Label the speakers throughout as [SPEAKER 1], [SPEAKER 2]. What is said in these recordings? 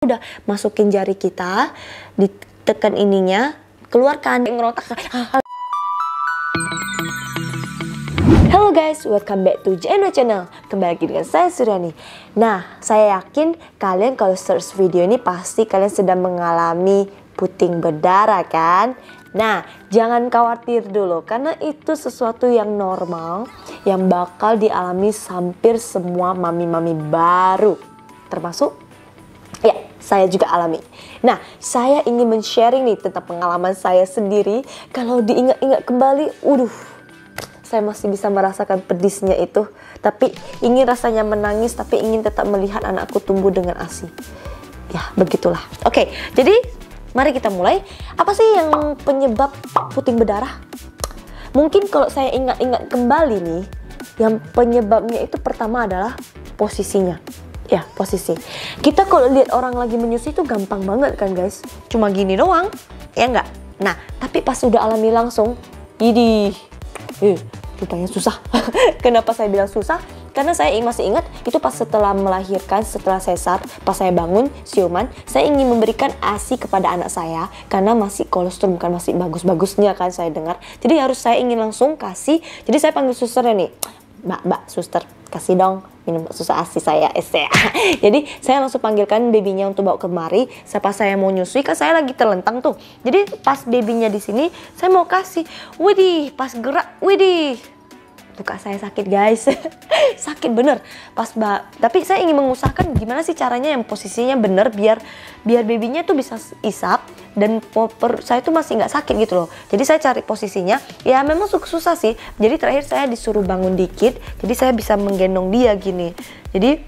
[SPEAKER 1] Udah masukin jari kita, ditekan ininya, keluarkan, ngerotak. Halo guys, welcome back to Jeno Channel. Kembali lagi dengan saya Suryani. Nah, saya yakin kalian kalau search video ini pasti kalian sedang mengalami puting berdarah kan? Nah, jangan khawatir dulu karena itu sesuatu yang normal yang bakal dialami hampir semua mami-mami baru. Termasuk ya, saya juga alami. Nah, saya ingin men-sharing nih tentang pengalaman saya sendiri. Kalau diingat-ingat kembali, saya masih bisa merasakan pedisnya itu. Tapi ingin rasanya menangis, tapi ingin tetap melihat anakku tumbuh dengan ASI. Ya, begitulah. Oke, jadi mari kita mulai. Apa sih yang penyebab puting berdarah? Mungkin kalau saya ingat-ingat kembali nih, yang penyebabnya itu pertama adalah posisinya. Ya, posisi. Kita kalau lihat orang lagi menyusui itu gampang banget kan guys. Cuma gini doang, ya enggak? Nah, tapi pas udah alami langsung, rupanya susah. Kenapa saya bilang susah? Karena saya masih ingat itu pas setelah melahirkan, setelah sesar, pas saya bangun, siuman, saya ingin memberikan ASI kepada anak saya karena masih kolostrum kan, masih bagus-bagusnya kan saya dengar. Jadi saya ingin langsung kasih. Jadi saya panggil susternya nih, Mbak, suster, kasih dong minum susu ASI saya. Jadi saya langsung panggilkan babynya untuk bawa kemari. Pas saya mau nyusui kan saya lagi terlentang tuh. Jadi pas babynya di sini, saya mau kasih. Widih, pas gerak, widih. Luka saya sakit guys. Sakit bener tapi saya ingin mengusahakan gimana sih caranya yang posisinya bener biar babynya tuh bisa isap dan saya tuh masih nggak sakit gitu loh. Jadi saya cari posisinya, ya memang susah sih. Jadi terakhir saya disuruh bangun dikit, jadi saya bisa menggendong dia gini. Jadi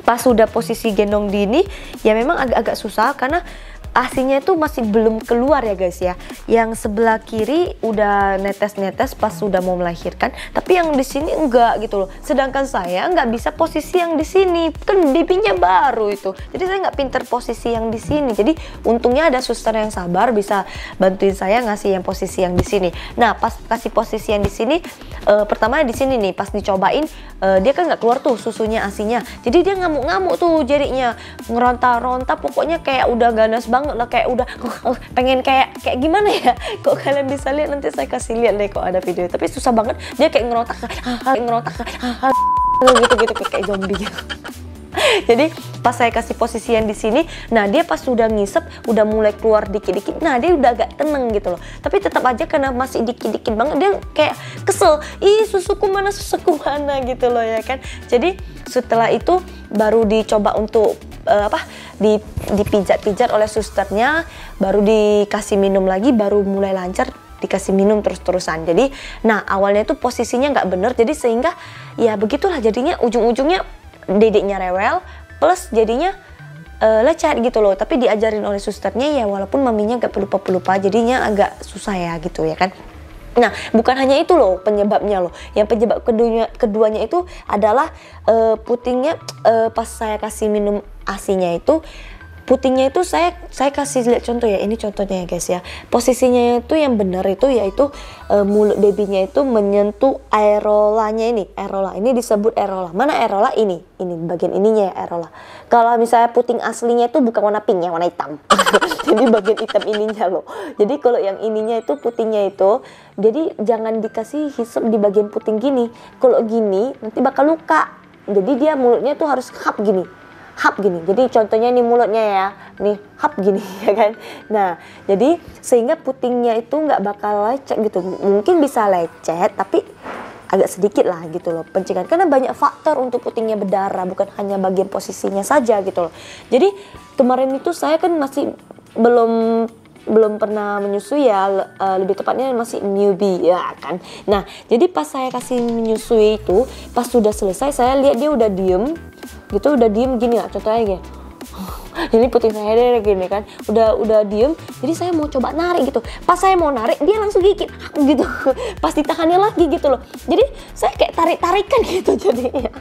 [SPEAKER 1] pas sudah posisi gendong dini, ya memang agak-agak susah karena ASInya itu masih belum keluar ya guys ya. Yang sebelah kiri udah netes-netes pas sudah mau melahirkan, tapi yang di sini enggak gitu loh. Sedangkan saya nggak bisa posisi yang di sini, kan babynya baru itu. Jadi saya nggak pinter posisi yang di sini. Jadi untungnya ada suster yang sabar bisa bantuin saya ngasih yang posisi yang di sini. Nah, pas kasih posisi yang di sini, pertama di sini nih pas dicobain, dia kan nggak keluar tuh susunya ASInya. Jadi dia ngamuk-ngamuk tuh jarinya, ngeronta-ronta, pokoknya kayak udah ganas banget lah, kayak udah pengen kayak gimana ya. Kok kalian bisa lihat, nanti saya kasih lihat deh kok ada video. Tapi susah banget, dia kayak ngerontak gitu kayak zombie gitu. Jadi pas saya kasih posisi yang di sini, nah dia pas sudah ngisep, udah mulai keluar dikit-dikit, nah dia udah agak tenang gitu loh. Tapi tetap aja karena masih dikit-dikit banget, dia kayak kesel, susuku mana gitu loh ya kan. Jadi setelah itu baru dicoba untuk dipijat-pijat oleh susternya, baru dikasih minum lagi, baru mulai lancar dikasih minum terus-terusan. Jadi nah awalnya itu posisinya nggak bener, jadi sehingga ya begitulah jadinya ujung-ujungnya dedeknya rewel plus jadinya lecet gitu loh. Tapi diajarin oleh susternya ya walaupun maminya nggak pelupa-pelupa, jadinya agak susah ya gitu ya kan. Nah, bukan hanya itu loh penyebabnya loh. Yang penyebab keduanya itu adalah putingnya. Pas saya kasih minum ASInya itu, putingnya itu saya kasih lihat contoh ya. Ini contohnya ya guys ya. Posisinya itu yang benar itu yaitu mulut babynya itu menyentuh aerolanya ini. Aerola ini disebut aerola. Mana aerola ini? Ini bagian ininya ya aerola. Kalau misalnya puting aslinya itu bukan warna pink ya, warna hitam. Jadi bagian hitam ininya loh. Jadi kalau yang ininya itu putingnya itu, jadi jangan dikasih hisap di bagian puting gini. Kalau gini nanti bakal luka. Jadi dia mulutnya tuh harus hap gini. Jadi contohnya ini mulutnya ya, nih hap gini ya kan. Nah, jadi sehingga putingnya itu nggak bakal lecet gitu. Mungkin bisa lecet tapi agak sedikit lah gitu loh pencegahan. Karena banyak faktor untuk putingnya berdarah, bukan hanya bagian posisinya saja gitu loh. Jadi kemarin itu saya kan masih belum pernah menyusui ya, lebih tepatnya masih newbie ya kan. Nah, jadi pas saya kasih menyusui itu, pas sudah selesai saya lihat dia udah diem gitu, udah diem gini lah contohnya gini. Ini puting saya deh gini kan, udah diem. Jadi saya mau coba narik gitu. Pas saya mau narik dia langsung gigit gitu. Pas ditahannya lagi gitu loh. Jadi saya kayak tarik-tarikan gitu jadinya.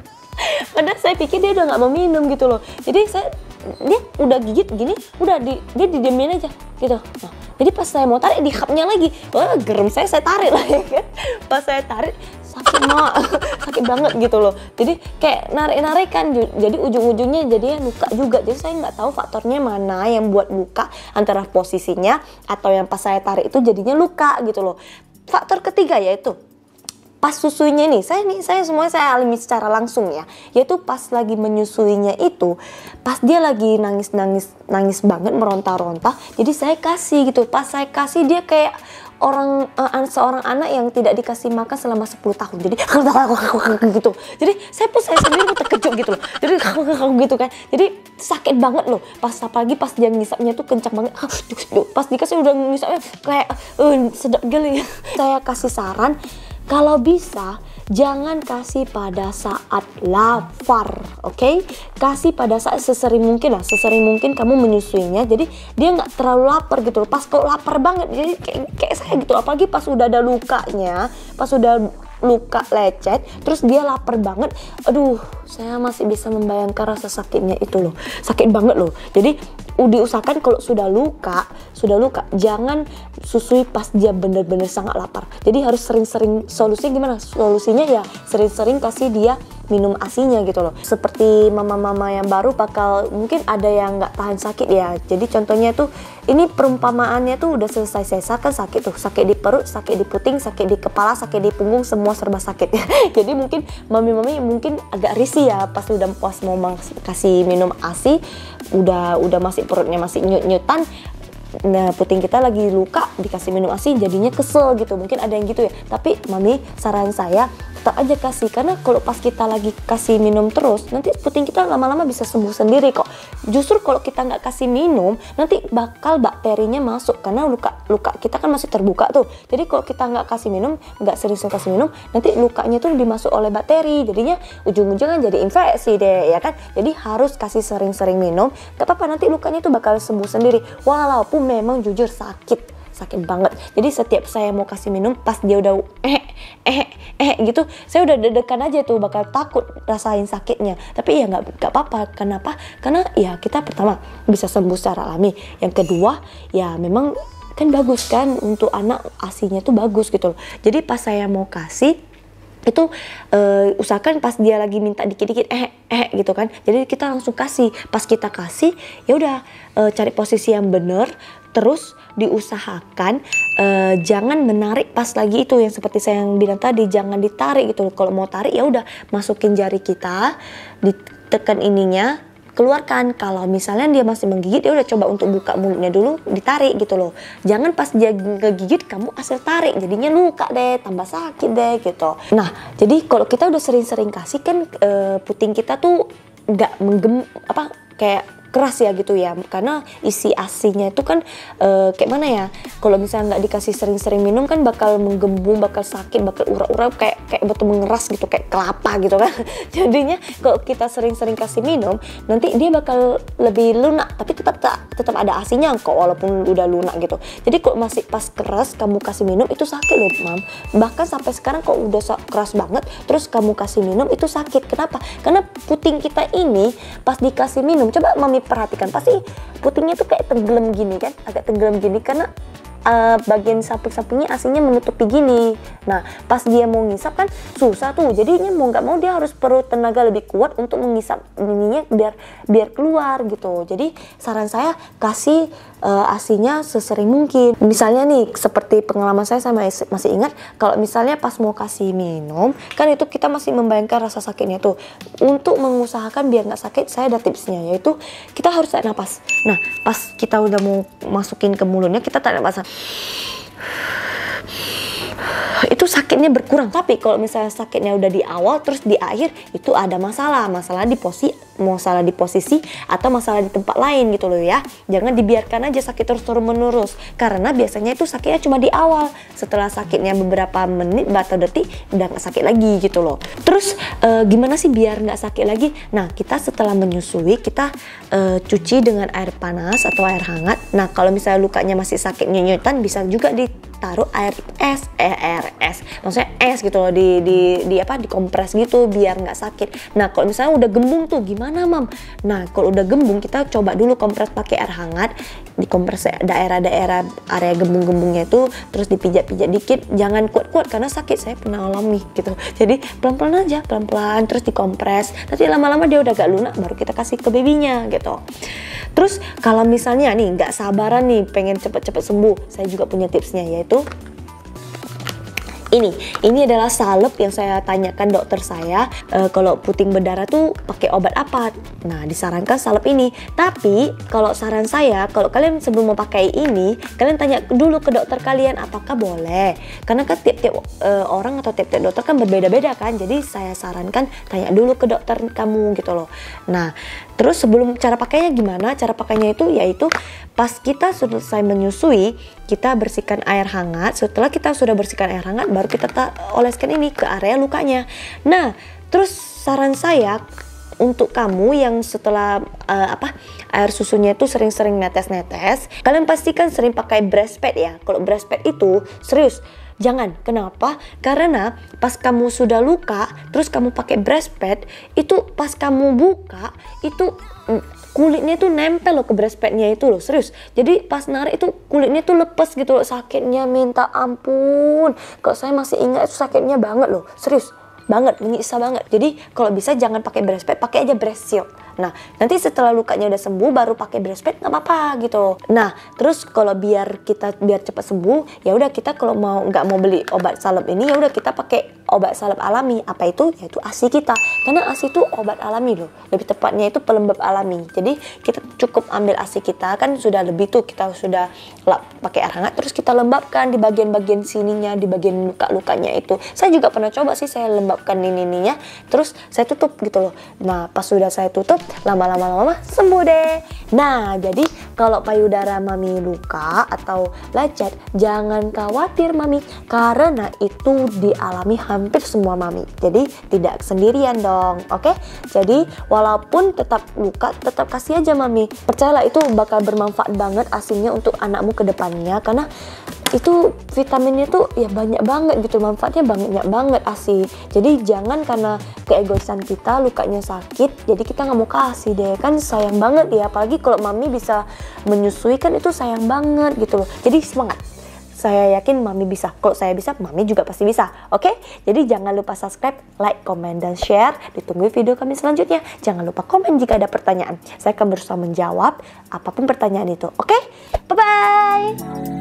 [SPEAKER 1] Padahal saya pikir dia udah nggak mau minum gitu loh. Jadi dia udah gigit gini, udah dia didiemin aja gitu. Nah, jadi pas saya mau tarik dihapnya lagi, wah gerem saya tarik lah ya kan. Pas saya tarik sakit mak sakit banget gitu loh. Jadi kayak narik-narik kan, jadi ujung-ujungnya jadinya luka juga. Jadi saya nggak tahu faktornya mana yang buat luka, antara posisinya atau yang pas saya tarik itu jadinya luka gitu loh. Faktor ketiga yaitu pas susunya nih semuanya saya alami secara langsung ya, yaitu pas lagi menyusuinya itu, pas dia lagi nangis banget, meronta-ronta, jadi saya kasih gitu. Pas saya kasih dia kayak seorang anak yang tidak dikasih makan selama 10 tahun, jadi gitu. Jadi saya sendiri terkejut gitu loh, jadi gitu kan, jadi sakit banget loh. Pas apalagi pas dia ngisapnya tuh kencang banget, pas dikasih udah ngisapnya kayak sedap geli. Saya kasih saran, kalau bisa jangan kasih pada saat lapar, oke? Kasih pada saat sesering mungkin kamu menyusuinya, jadi dia nggak terlalu lapar gitu loh. Pas kalau lapar banget, jadi kayak saya gitu, apalagi pas udah ada lukanya, pas udah luka lecet, terus dia lapar banget, aduh, saya masih bisa membayangkan rasa sakitnya itu loh, sakit banget loh. Jadi diusahakan kalau sudah luka, jangan susui pas dia bener-bener sangat lapar. Jadi harus sering-sering, solusinya gimana? Solusinya ya sering-sering kasih dia minum asinya gitu loh. Seperti mama-mama yang baru bakal mungkin ada yang nggak tahan sakit ya. Jadi contohnya tuh, ini perumpamaannya tuh udah selesai sesar kan sakit tuh, sakit di perut, sakit di puting, sakit di kepala, sakit di punggung, semua serba sakit. Jadi mungkin mami-mami mungkin agak risih ya pas mau kasih minum asi, udah masih perutnya masih nyut-nyutan. Nah, puting kita lagi luka dikasih minum asi jadinya kesel gitu, mungkin ada yang gitu ya. Tapi mami, saran saya tetap aja kasih, karena kalau pas kita lagi kasih minum terus, nanti puting kita lama-lama bisa sembuh sendiri kok. Justru kalau kita nggak kasih minum, nanti bakal bakterinya masuk, karena luka kita kan masih terbuka tuh. Jadi kalau kita nggak kasih minum, nggak sering-sering kasih minum, nanti lukanya tuh dimasuk oleh bakteri, jadinya ujung-ujungnya jadi infeksi deh ya kan. Jadi harus kasih sering-sering minum, gak apa-apa, nanti lukanya tuh bakal sembuh sendiri, walaupun memang jujur sakit banget. Jadi setiap saya mau kasih minum, pas dia udah gitu, saya udah deg-degan aja tuh, bakal takut rasain sakitnya. Tapi ya nggak apa-apa. Kenapa? Karena ya kita pertama bisa sembuh secara alami. Yang kedua ya memang kan bagus kan untuk anak, asinya tuh bagus gitu loh. Jadi pas saya mau kasih itu usahakan pas dia lagi minta dikit-dikit gitu kan, jadi kita langsung kasih. Pas kita kasih ya udah cari posisi yang bener, terus diusahakan jangan menarik pas lagi itu, yang seperti saya yang bilang tadi, jangan ditarik gitu. Kalau mau tarik ya udah masukin jari kita, ditekan ininya, keluarkan. Kalau misalnya dia masih menggigit, ya udah coba untuk buka mulutnya dulu, ditarik gitu loh. Jangan pas dia ngegigit kamu asal tarik, jadinya luka deh, tambah sakit deh gitu. Nah, jadi kalau kita udah sering-sering kasih kan puting kita tuh nggak kayak keras ya gitu ya, karena isi asinya itu kan kayak mana ya, kalau misalnya nggak dikasih sering-sering minum kan bakal menggembung, bakal sakit, bakal ura-ura, kayak betul mengeras gitu, kayak kelapa gitu kan. Jadinya kalau kita sering-sering kasih minum, nanti dia bakal lebih lunak, tapi tetap ada asinya kok walaupun udah lunak gitu. Jadi kalau masih pas keras kamu kasih minum itu sakit loh mam. Bahkan sampai sekarang kalau udah keras banget terus kamu kasih minum itu sakit. Kenapa? Karena puting kita ini pas dikasih minum, coba mami perhatikan, pasti putingnya tuh kayak tenggelam gini kan, agak tenggelam gini karena bagian samping-sampingnya asinya menutupi gini. Nah pas dia mau ngisap kan susah tuh, jadinya mau nggak mau dia harus perlu tenaga lebih kuat untuk mengisap ininya biar keluar gitu. Jadi saran saya kasih asinya sesering mungkin. Misalnya nih seperti pengalaman saya masih ingat, kalau misalnya pas mau kasih minum kan itu kita masih membayangkan rasa sakitnya tuh. Untuk mengusahakan biar nggak sakit, saya ada tipsnya, yaitu kita harus tarik nafas. Nah pas kita udah mau masukin ke mulutnya, kita tarik nafas, itu sakitnya berkurang. Tapi kalau misalnya sakitnya udah di awal terus di akhir, itu ada masalah di posisi atau masalah di tempat lain gitu loh ya. Jangan dibiarkan aja sakit terus menerus, karena biasanya itu sakitnya cuma di awal, setelah sakitnya beberapa menit atau detik udah nggak sakit lagi gitu loh. Terus gimana sih biar nggak sakit lagi? Nah kita setelah menyusui, kita cuci dengan air panas atau air hangat. Nah kalau misalnya lukanya masih sakit nyunyutan, bisa juga taruh air es, maksudnya es gitu loh, di apa, dikompres gitu biar nggak sakit. Nah kalau misalnya udah gembung tuh gimana mam? Nah kalau udah gembung kita coba dulu kompres pakai air hangat, dikompres daerah-daerah area gembung-gembungnya itu, terus dipijat-pijat dikit, jangan kuat-kuat karena sakit, saya pernah alami gitu. Jadi pelan-pelan aja, pelan-pelan, terus dikompres, nanti lama-lama dia udah agak lunak baru kita kasih ke babynya gitu. Terus kalau misalnya nih nggak sabaran nih pengen cepet-cepet sembuh, saya juga punya tipsnya, yaitu ini adalah salep yang saya tanyakan dokter saya, kalau puting berdarah tuh pakai obat apa. Nah disarankan salep ini, tapi kalau saran saya, kalau kalian sebelum mau pakai ini, kalian tanya dulu ke dokter kalian apakah boleh, karena kan tiap-tiap orang atau tiap-tiap dokter kan berbeda-beda kan, jadi saya sarankan tanya dulu ke dokter kamu gitu loh. Nah terus sebelum cara pakainya gimana? Cara pakainya itu yaitu pas kita selesai menyusui, kita bersihkan air hangat. Setelah kita sudah bersihkan air hangat, baru kita oleskan ini ke area lukanya. Nah, terus saran saya untuk kamu yang setelah air susunya itu sering-sering netes-netes, kalian pastikan sering pakai breastpad ya. Kalau breastpad itu serius, jangan. Kenapa? Karena pas kamu sudah luka, terus kamu pakai breastpad, itu pas kamu buka, itu kulitnya tuh nempel loh ke breastpadnya itu loh, serius. Jadi pas narik itu kulitnya tuh lepas gitu loh, sakitnya minta ampun. Kalau saya masih ingat itu sakitnya banget loh, serius banget, menyiksa banget. Jadi kalau bisa jangan pakai breastpad, pakai aja breast shield. Nah nanti setelah lukanya udah sembuh baru pakai breastpad nggak apa-apa gitu. Nah terus kalau biar cepat sembuh, ya udah kita kalau nggak mau beli obat salep ini, ya udah kita pakai obat salep alami. Apa itu? Yaitu ASI kita, karena ASI itu obat alami loh, lebih tepatnya itu pelembab alami. Jadi kita cukup ambil ASI kita, kan sudah lebih tuh, kita sudah lap pakai air hangat, terus kita lembabkan di bagian-bagian sininya, di bagian luka-lukanya itu. Saya juga pernah coba sih, saya lembabkan ininya, terus saya tutup gitu loh. Nah pas sudah saya tutup, lama-lama sembuh deh. Nah jadi kalau payudara mami luka atau lecet, jangan khawatir mami, karena itu dialami hampir semua mami, jadi tidak sendirian dong. Oke, jadi walaupun tetap luka, tetap kasih aja mami. Percayalah itu bakal bermanfaat banget ASINya untuk anakmu ke depannya, karena itu vitaminnya tuh ya banyak banget gitu, manfaatnya banyak banget ASI. Jadi jangan karena keegoisan kita lukanya sakit, jadi kita nggak mau kasih deh, kan sayang banget ya. Apalagi kalau mami bisa menyusui, kan itu sayang banget gitu loh. Jadi semangat. Saya yakin mami bisa. Kalau saya bisa, mami juga pasti bisa. Oke? Jadi jangan lupa subscribe, like, komen, dan share. Ditunggu video kami selanjutnya. Jangan lupa komen jika ada pertanyaan. Saya akan berusaha menjawab apapun pertanyaan itu. Oke? Bye-bye!